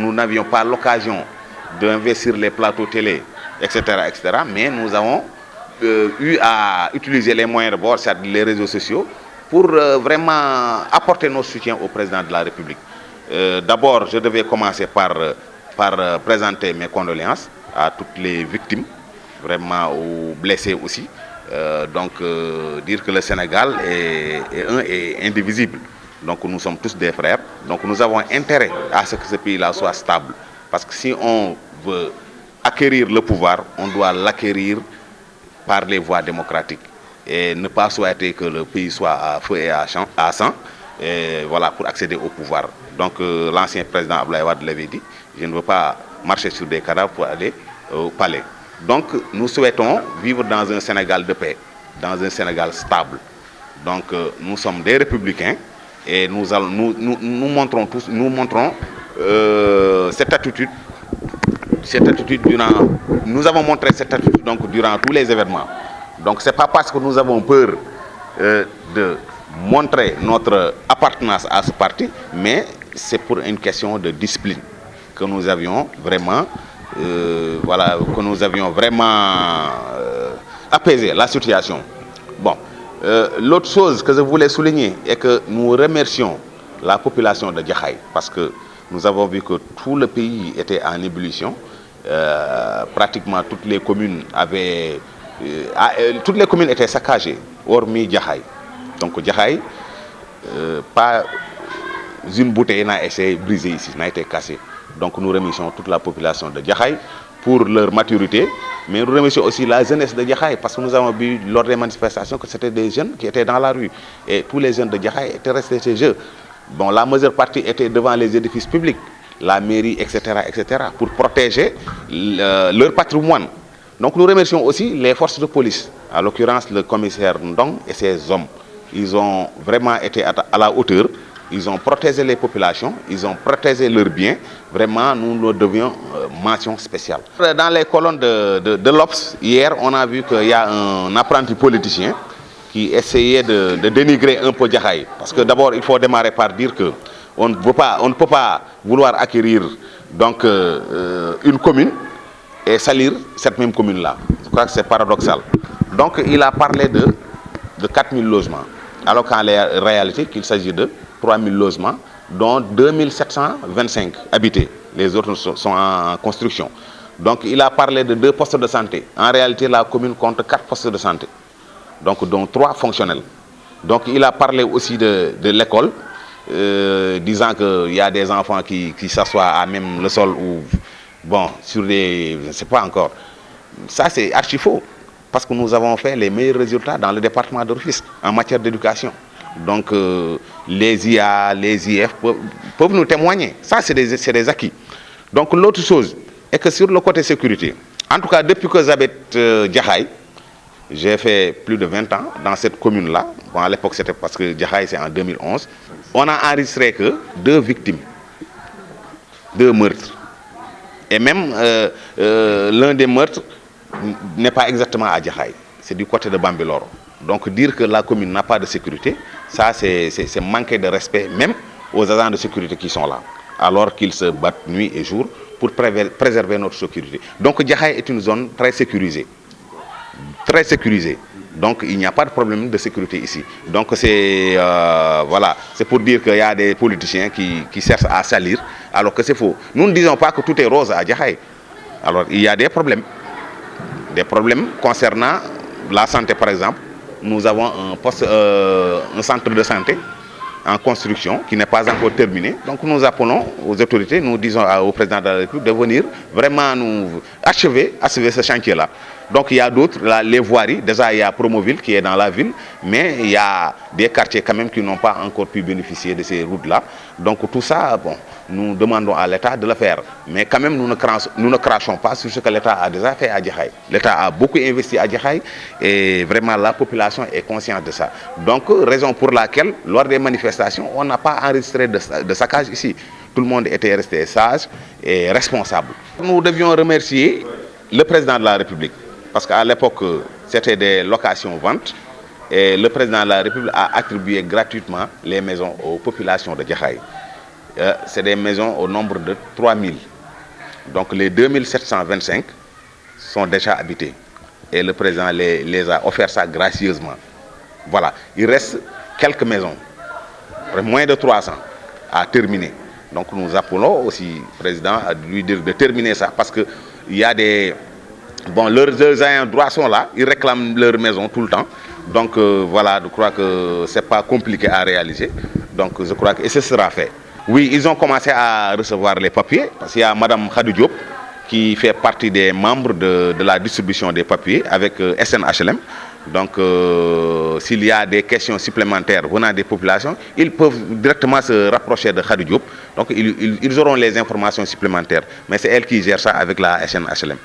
nous n'avions pas l'occasion d'investir les plateaux télé, etc., etc., mais nous avons eu à utiliser les moyens de bord, c'est-à-dire les réseaux sociaux, pour vraiment apporter notre soutien au président de la République. D'abord, je devais commencer par présenter mes condoléances à toutes les victimes, vraiment aux blessés aussi. Dire que le Sénégal est indivisible. Donc nous sommes tous des frères. Donc nous avons intérêt à ce que ce pays-là soit stable. Parce que si on veut acquérir le pouvoir, on doit l'acquérir par les voies démocratiques. Et ne pas souhaiter que le pays soit à feu et à sang, et voilà, pour accéder au pouvoir. Donc l'ancien président Abdoulaye Wade l'avait dit, je ne veux pas marcher sur des cadavres pour aller au palais. Donc nous souhaitons vivre dans un Sénégal de paix, dans un Sénégal stable. Donc nous sommes des républicains et nous montrons cette attitude durant, nous avons montré cette attitude donc durant tous les événements. Donc c'est pas parce que nous avons peur de montrer notre appartenance à ce parti, mais c'est pour une question de discipline que nous avions vraiment apaisé la situation. Bon, l'autre chose que je voulais souligner est que nous remercions la population de Jaxaay parce que nous avons vu que tout le pays était en ébullition. Pratiquement toutes les communes étaient saccagées, hormis Jaxaay. Donc Jaxaay, pas une bouteille n'a été brisée ici, n'a été cassée. Donc nous remercions toute la population de Jaxaay pour leur maturité, mais nous remercions aussi la jeunesse de Jaxaay parce que nous avons vu lors des manifestations que c'était des jeunes qui étaient dans la rue. Et tous les jeunes de Jaxaay étaient restés chez eux. Bon, la majeure partie était devant les édifices publics, la mairie, etc., pour protéger leur patrimoine. Donc nous remercions aussi les forces de police, à l'occurrence le commissaire Ndong et ses hommes. Ils ont vraiment été à la hauteur, ils ont protégé les populations, ils ont protégé leurs biens. Vraiment, nous leur devions mention spéciale. Dans les colonnes de l'Obs, hier, on a vu qu'il y a un apprenti politicien qui essayait de dénigrer un peu Jaxaay. Parce que d'abord, il faut démarrer par dire qu'on ne peut pas vouloir acquérir donc, une commune et salir cette même commune-là. Je crois que c'est paradoxal. Donc il a parlé de 4000 logements, alors qu'en réalité, il s'agit de 3000 logements, dont 2725 habités. Les autres sont en construction. Donc il a parlé de 2 postes de santé. En réalité, la commune compte 4 postes de santé, donc dont 3 fonctionnels. Donc il a parlé aussi de l'école, disant qu'il y a des enfants qui s'assoient à même le sol ou bon, sur des... je ne sais pas encore. Ça, c'est archi faux. Parce que nous avons fait les meilleurs résultats dans le département de Rufisque en matière d'éducation. Donc, les IA, les IF peuvent nous témoigner. Ça, c'est des acquis. Donc, l'autre chose est que sur le côté sécurité, en tout cas, depuis que j'habite Jaxaay, j'ai fait plus de 20 ans dans cette commune-là. Bon, à l'époque, c'était parce que Jaxaay, c'est en 2011. On a enregistré que 2 victimes, 2 meurtres. Et même l'un des meurtres n'est pas exactement à Jaxaay, c'est du côté de Bambilor. Donc dire que la commune n'a pas de sécurité, ça c'est manquer de respect même aux agents de sécurité qui sont là, alors qu'ils se battent nuit et jour pour préserver notre sécurité. Donc Jaxaay est une zone très sécurisée. Très sécurisée. Donc il n'y a pas de problème de sécurité ici. Donc c'est voilà, c'est pour dire qu'il y a des politiciens qui cherchent à salir, alors que c'est faux. Nous ne disons pas que tout est rose à Jaxaay. Alors il y a des problèmes concernant la santé par exemple. Nous avons un centre de santé en construction qui n'est pas encore terminé. Donc nous appelons aux autorités, nous disons au président de la République de venir vraiment nous achever ce chantier-là. Donc il y a d'autres, les voiries, déjà il y a Promoville qui est dans la ville, mais il y a des quartiers quand même qui n'ont pas encore pu bénéficier de ces routes-là. Donc tout ça, bon, nous demandons à l'État de le faire. Mais quand même, nous ne crachons pas sur ce que l'État a déjà fait à Jaxaay. L'État a beaucoup investi à Jaxaay et vraiment la population est consciente de ça. Donc, raison pour laquelle, lors des manifestations, on n'a pas enregistré de saccage ici. Tout le monde était resté sage et responsable. Nous devions remercier le président de la République parce qu'à l'époque, c'était des locations-ventes et le président de la République a attribué gratuitement les maisons aux populations de Jaxaay. c'est des maisons au nombre de 3000. Donc les 2725 sont déjà habitées. Et le président les a offert ça gracieusement. Voilà, il reste quelques maisons, moins de 300 à terminer. Donc nous appelons aussi le président à lui dire de terminer ça parce qu'il y a des... Bon, leurs ayants droit sont là, ils réclament leur maison tout le temps. Donc voilà, je crois que ce n'est pas compliqué à réaliser. Donc je crois que ce sera fait. Oui, ils ont commencé à recevoir les papiers parce qu'il y a Mme Khadou Diop qui fait partie des membres de la distribution des papiers avec SNHLM. Donc s'il y a des questions supplémentaires venant des populations, ils peuvent directement se rapprocher de Khadou Diop. Donc ils auront les informations supplémentaires. Mais c'est elle qui gère ça avec la SNHLM.